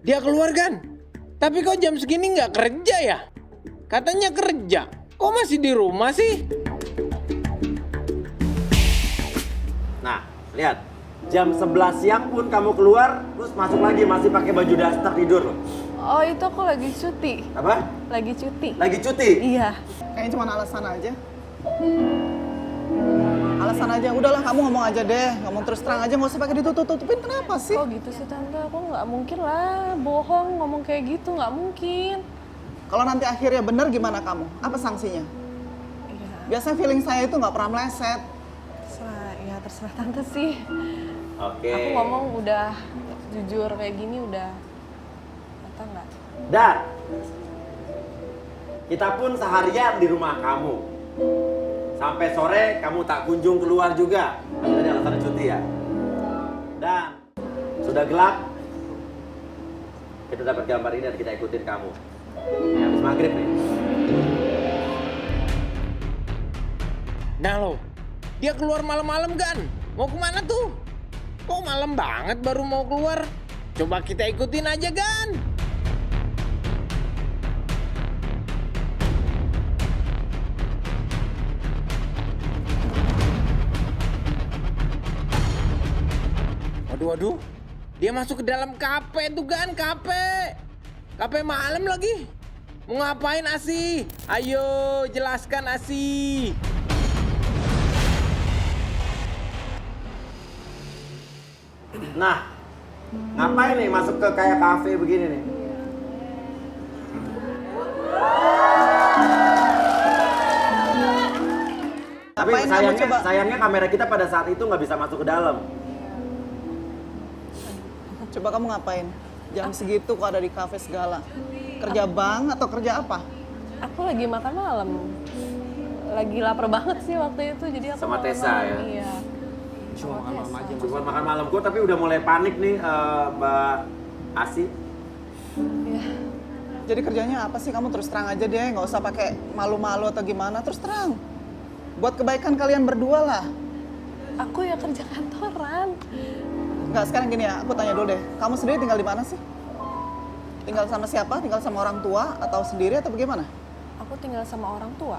Dia keluar kan? Tapi kok jam segini nggak kerja ya? Katanya kerja. Kok masih di rumah sih? Nah, lihat. Jam 11 siang pun kamu keluar, terus masuk lagi masih pakai baju daster tidur loh. Oh, itu aku lagi cuti. Apa? Lagi cuti. Lagi cuti? Iya. Kayaknya cuma alasan aja. Alasan aja, udahlah kamu ngomong aja deh. Ngomong terus terang aja, nggak usah pakai ditutup-tutupin. Kenapa sih? Kok gitu sih Tante? Aku nggak mungkin lah bohong ngomong kayak gitu, nggak mungkin. Kalau nanti akhirnya bener gimana kamu? Apa sanksinya? Iya, Biasanya feeling saya itu nggak pernah meleset. terserah Tante sih. Oke. Aku ngomong udah jujur kayak gini udah kata nggak? Dan kita pun seharian di rumah kamu. Sampai sore kamu tak kunjung keluar juga. Tadi alasan cuti ya. Dan sudah gelap. Kita dapat gambar ini dan kita ikutin kamu. Ini habis maghrib nih. Nah lo, dia keluar malam-malam kan? Mau kemana tuh? Kok malam banget baru mau keluar? Coba kita ikutin aja kan? Waduh, dia masuk ke dalam kafe tuh kan, kafe malam lagi. Mau ngapain Asi? Ayo jelaskan Asi. Nah, ngapain nih masuk ke kayak kafe begini nih? Tapi Ngapain kamu coba? sayangnya kamera kita pada saat itu nggak bisa masuk ke dalam. Coba kamu ngapain? Jam segitu kok ada di kafe segala. Kerja bang atau kerja apa? Aku lagi makan malam. Lagi lapar banget sih waktu itu, jadi aku Sama makan Tessa malam. ya? Iya. Cuma makan malam aja. Cuma makan malam kok, tapi udah mulai panik nih Mbak Asi. Iya. Jadi kerjanya apa sih? Kamu terus terang aja deh, nggak usah pakai malu-malu atau gimana. Terus terang. Buat kebaikan kalian berdua lah. Aku ya kerja kantoran. Enggak, sekarang gini ya, aku tanya dulu deh. Kamu sendiri tinggal di mana sih? Tinggal sama siapa? Tinggal sama orang tua atau sendiri atau bagaimana? Aku tinggal sama orang tua.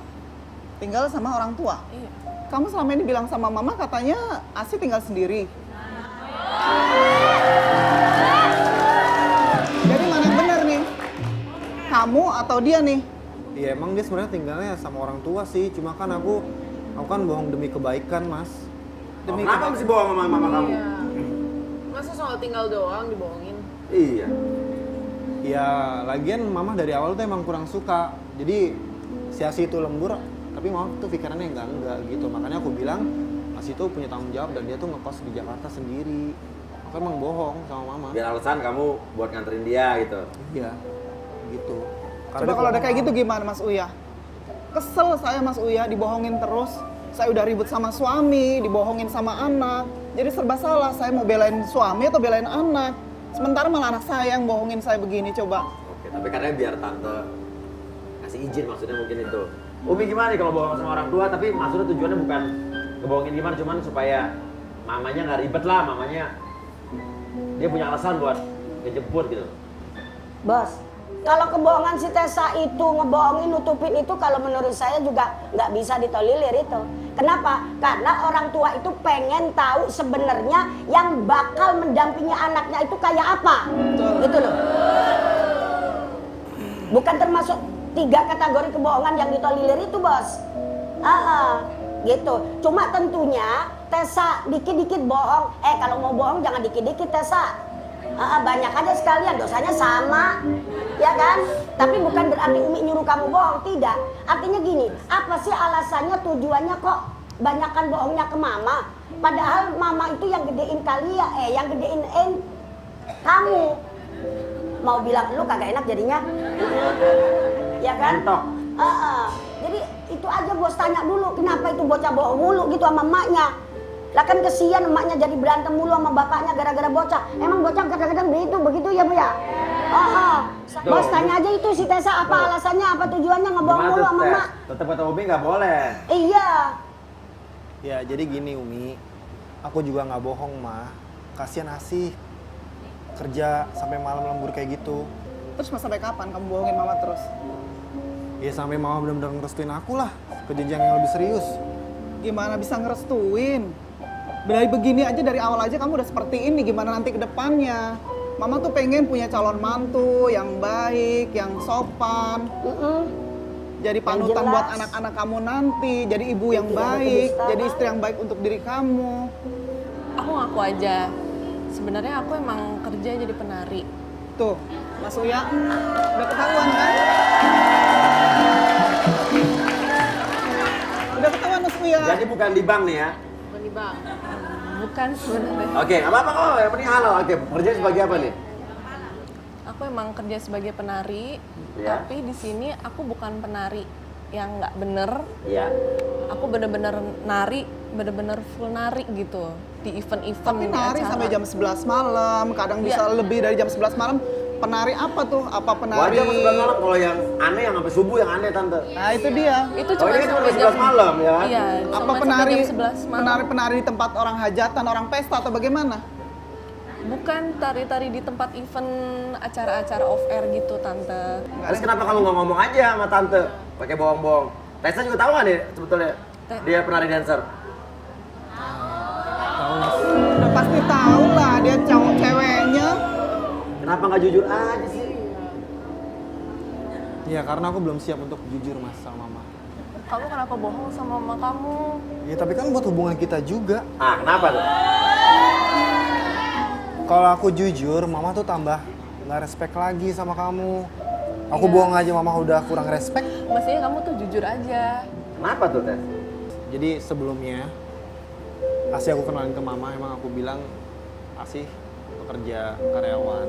Tinggal sama orang tua. Iya. Kamu selama ini bilang sama mama katanya Asi tinggal sendiri. Jadi mana yang benar nih? Kamu atau dia nih? Iya emang dia sebenarnya tinggalnya sama orang tua sih, cuma kan aku kan bohong demi kebaikan, Mas. Demi kenapa mesti bohong sama mama kamu? Iya. Masa soal tinggal doang dibohongin? Iya. Ya lagian mama dari awal tuh emang kurang suka, jadi si Asi itu lembur, tapi mama tuh pikirannya enggak gitu. Makanya aku bilang Asi itu punya tanggung jawab dan dia tuh ngekos di Jakarta sendiri. Aku emang bohong sama mama. Biar alasan kamu buat nganterin dia gitu. Iya, gitu. Coba kalau ada kayak gitu gimana Mas Uya? Kesel saya Mas Uya, dibohongin terus. Saya udah ribut sama suami, dibohongin sama anak. Jadi serba salah, saya mau belain suami atau belain anak. Sementara malah anak saya yang bohongin saya begini, coba. Oke, tapi karena biar tante kasih izin maksudnya mungkin itu. Umi gimana nih kalau bohong sama orang tua, tapi maksudnya tujuannya bukan kebohongin gimana, cuman supaya mamanya nggak ribet lah, mamanya dia punya alasan buat ngejemput gitu. Bos, kalau kebohongan si Tessa itu ngebohongin, nutupin itu kalau menurut saya juga nggak bisa ditolerir itu. Kenapa? Karena orang tua itu pengen tahu sebenarnya yang bakal mendampingi anaknya itu kayak apa. Gitu loh. Bukan termasuk 3 kategori kebohongan yang ditolerir itu, Bos. Gitu. Cuma tentunya Tessa dikit-dikit bohong. Kalau mau bohong jangan dikit-dikit Tessa. Banyak aja sekalian, dosanya sama, ya kan? Tapi bukan berarti Umi nyuruh kamu bohong, tidak. Artinya gini, apa sih alasannya, tujuannya kok banyakan bohongnya ke mama? Padahal mama itu yang gedein kalian, yang gedein kamu. Mau bilang lu kagak enak jadinya, ya kan? Mentok. Jadi itu aja bos tanya dulu, kenapa itu bocah bohong mulu gitu sama emaknya? Lah kan kesian emaknya jadi berantem mulu sama bapaknya gara-gara bocah. Emang bocah kadang-kadang begitu ya Bu ya? Bos tanya aja itu si Tessa apa alasannya, apa tujuannya ngebohong mulu sama emak? Tetap kata Umi nggak boleh. Iya. Ya jadi gini Umi, aku juga nggak bohong mah. Kasian Asi. kerja sampai malam lembur kayak gitu. Terus mau sampai kapan kamu bohongin mama terus? Ya sampai mama benar-benar ngerestuin aku lah ke jenjang yang lebih serius. Gimana bisa ngerestuin? Dari begini aja, dari awal aja kamu udah seperti ini, gimana nanti ke depannya? Mama tuh pengen punya calon mantu yang baik, yang sopan. Jadi panutan jelas. buat anak-anak kamu nanti, jadi ibu yang Tidak baik, berdusta. jadi istri yang baik untuk diri kamu. Aku ngaku aja. Sebenarnya aku emang kerja jadi penari. Tuh, Mas Uya, udah ketahuan kan? Udah ketahuan Mas Uya. Jadi bukan di bank nih ya? Bukan di bank. Bukan sebenarnya. Oke, nggak apa-apa kok. Yang penting halal. Oke, kerja sebagai apa nih? Aku emang kerja sebagai penari, Ya. tapi di sini aku bukan penari yang nggak bener. Iya. Aku bener-bener nari, bener-bener full nari gitu di event-event. Tapi nari acara. sampai jam 11 malam, kadang bisa Iya. lebih dari jam 11 malam. Penari apa tuh? Apa penari? Wajar masuk malam kalau yang aneh yang sampai subuh yang aneh tante. Nah, itu dia. Itu Oh, cuma ini kan sampai sampai 11 malam ya? Iya, Apa cuma sampai penari jam 11 malam. penari-penari di tempat orang hajatan, orang pesta atau bagaimana? Bukan tari-tari di tempat event acara-acara off air gitu tante. Terus kenapa kamu nggak ngomong aja sama tante? Pakai bohong-bohong. Tessa juga tahu nggak nih sebetulnya? Dia penari dancer. Udah pasti tahu lah dia cowok ceweknya. Kenapa nggak jujur aja sih? Ya karena aku belum siap untuk jujur mas sama mama. Kamu kenapa bohong sama mama kamu? Ya tapi kan buat hubungan kita juga. Ah, kenapa tuh? Kalau aku jujur, mama tuh tambah nggak respect lagi sama kamu. Aku Iya. bohong aja, mama udah kurang respect. Mestinya kamu tuh jujur aja. Kenapa tuh, Tess? Jadi sebelumnya, Asih aku kenalin ke mama, emang aku bilang Asih pekerja karyawan.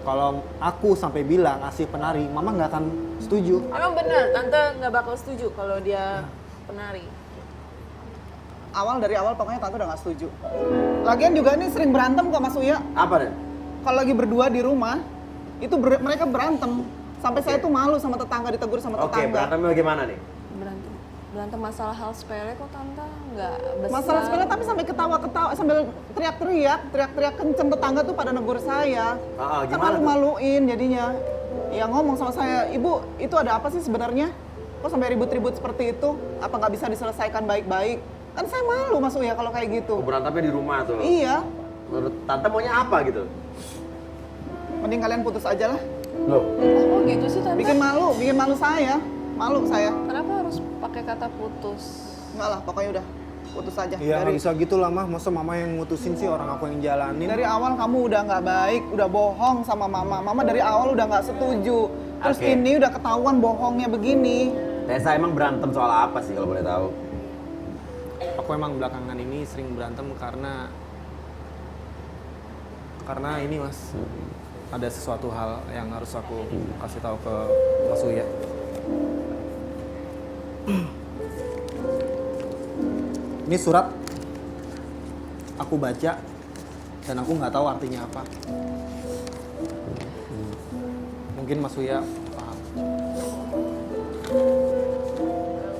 Kalau aku sampai bilang Asih penari, mama nggak akan setuju. Emang bener, tante nggak bakal setuju kalau dia penari. Dari awal pokoknya tante udah gak setuju. Lagian juga ini sering berantem kok Mas Uya. Apa deh? Kalau lagi berdua di rumah, itu mereka berantem. Sampai saya tuh malu sama tetangga, ditegur sama Oke, tetangga. berantemnya bagaimana nih? Berantem masalah hal sepele kok tante, nggak besar. Masalah sepele tapi sampai ketawa-ketawa, sambil teriak-teriak kenceng, tetangga tuh pada negur saya. Kan Gimana tuh? malu-maluin jadinya. Ya ngomong sama saya, ibu itu ada apa sih sebenarnya? Kok sampai ribut-ribut seperti itu? Apa nggak bisa diselesaikan baik-baik? Kan saya malu Mas Uya kalau kayak gitu. Oh, berantemnya di rumah tuh. Iya, Menurut tante maunya apa gitu? mending kalian putus aja lah. Loh, Oh gitu sih tante. Bikin malu saya. Malu saya. Kenapa harus pakai kata putus? Enggak lah, pokoknya udah putus aja. Iya nggak dari, bisa gitu lah mah, masa mama yang mutusin sih, orang aku yang jalanin. dari awal kamu udah nggak baik, udah bohong sama mama. Mama dari awal udah nggak setuju. Terus Oke. ini udah ketahuan bohongnya begini. Tessa emang berantem soal apa sih kalau boleh tahu? Aku emang belakangan ini sering berantem karena ini mas, ada sesuatu hal yang harus aku kasih tahu ke Mas Uya. Ini surat aku baca dan aku nggak tahu artinya apa. Mungkin Mas Uya paham.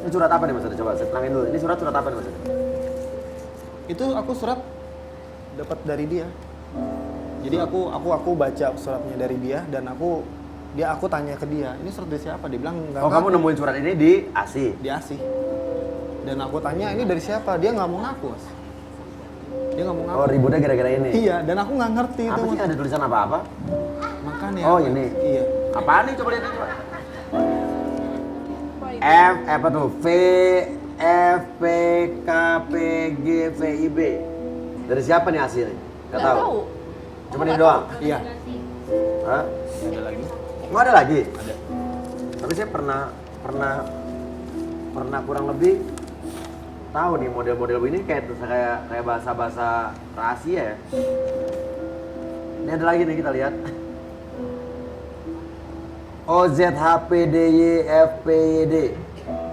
Ini surat apa nih maksudnya? Coba saya terangin dulu. Ini surat apa nih maksudnya? Itu aku surat dapat dari dia. Jadi aku baca suratnya dari dia dan aku tanya ke dia, ini surat dari siapa? Dia bilang nggak Oh, kamu ngaku. nemuin surat ini di ASI? Di ASI. Dan aku tanya ini dari siapa? Dia nggak mau ngaku, Mas. Dia nggak mau ngaku. Oh, ributnya gara-gara ini? Iya, dan aku nggak ngerti itu. Apa sih, Mas. ada tulisan apa-apa? Makanya. Oh, ini? Iya. Apaan nih? Coba lihat coba. Apa tuh? V, F, P, K, P, G, V, I, B. Dari siapa nih ASI nih? Nggak tahu. Cuma ini doang? Iya. Hah? Ada lagi. Nggak ada lagi? Ada. Tapi saya pernah kurang lebih tahu nih model-model ini kayak bahasa-bahasa rahasia ya. Ini ada lagi nih, kita lihat. O Z H P D Y F P Y D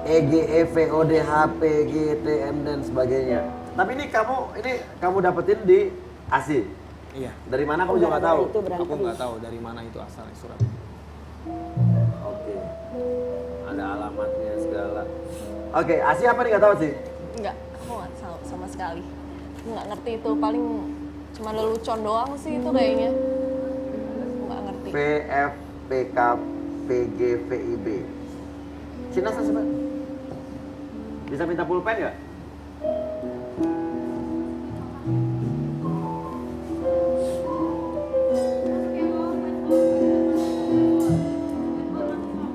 E G E V O D H P G T M dan sebagainya. Tapi ini kamu dapetin di ASI. Iya. Dari mana kamu juga nggak tahu? Itu berantem. Aku nggak tahu dari mana itu asalnya surat. Oke. Ada alamatnya segala. Oke, ASI apa nih nggak tahu sih? Enggak, aku nggak tahu sama sekali. Aku nggak ngerti itu, paling cuma lelucon doang sih itu kayaknya. V, F, P, K, P, G, V, I, B. Cina sebentar. Bisa minta pulpen nggak?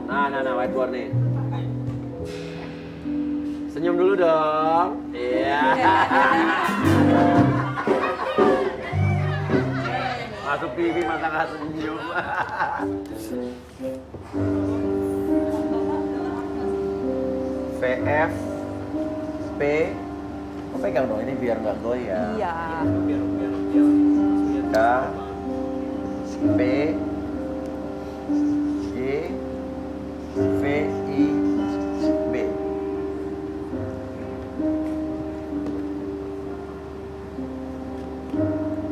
Nah, whiteboard nih. Senyum dulu dong. Iya. Masuk TV masa nggak senyum. VF P. Kok pegang dong ini biar nggak goyang. Iya. K P G V I B.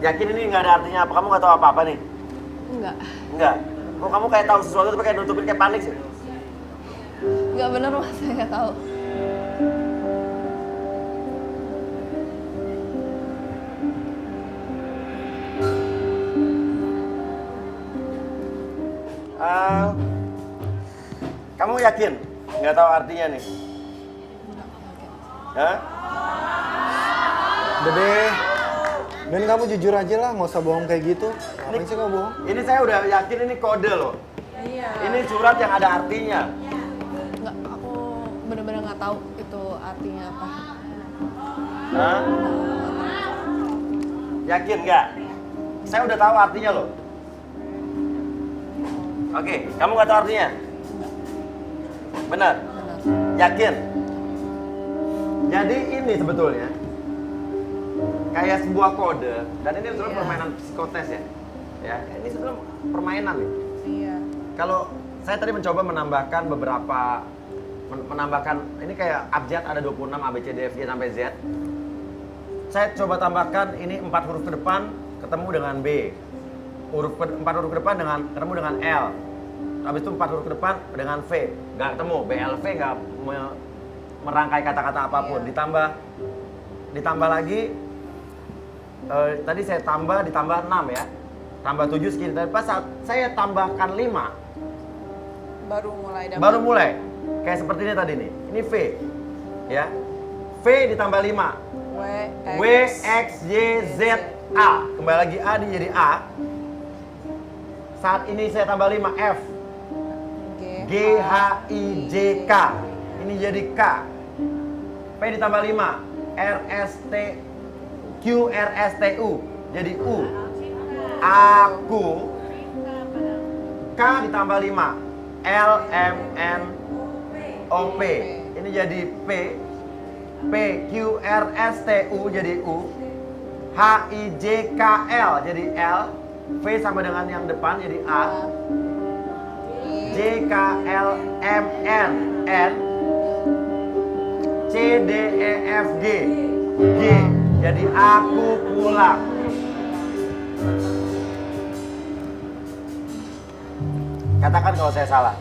Yakin ini nggak ada artinya apa? Kamu nggak tahu apa-apa nih? Enggak. Enggak. Kok kamu kayak tahu sesuatu tapi kayak nutupin kayak panik sih? Enggak bener Mas, saya nggak tahu. Kamu yakin nggak tahu artinya nih? Hah? Udah deh. Dan kamu jujur aja lah, nggak usah bohong kayak gitu. Ngapain sih kamu bohong? Ini saya udah yakin ini kode loh. Iya. Ini surat yang ada artinya. Enggak, aku bener-bener nggak tahu itu artinya apa. Hah? Yakin nggak? Saya udah tahu artinya loh. Oke, kamu nggak tahu artinya? Benar? Benar. Yakin? Jadi ini sebetulnya kayak sebuah kode dan ini sebetulnya Iya. permainan psikotes ya. Ya, ini sebetulnya permainan nih. Iya. Kalau saya tadi mencoba menambahkan beberapa menambahkan ini kayak abjad ada 26 A B C D F G sampai Z. Saya coba tambahkan ini 4 huruf ke depan ketemu dengan B. 4 huruf ke depan ketemu dengan L. Habis itu 4 huruf ke depan dengan V. Nggak ketemu, BLV nggak merangkai kata-kata apapun. Iya. Ditambah lagi tadi saya ditambah 6 ya. Tambah 7 segini. Tapi pas saat saya tambahkan 5 baru mulai kayak seperti ini tadi nih. Ini V. Ya. V ditambah 5. W X Y Z A. Kembali lagi A jadi A. Saat ini saya tambah 5 F. G H I J K. Ini jadi K. P ditambah 5 R S T Q R S T U jadi U. Aku. K ditambah 5 L M N O P. Ini jadi P. P Q R S T U jadi U. H I J K L jadi L. V sama dengan yang depan jadi A. J K L M N N. C D E F G G jadi aku pulang. Katakan kalau saya salah.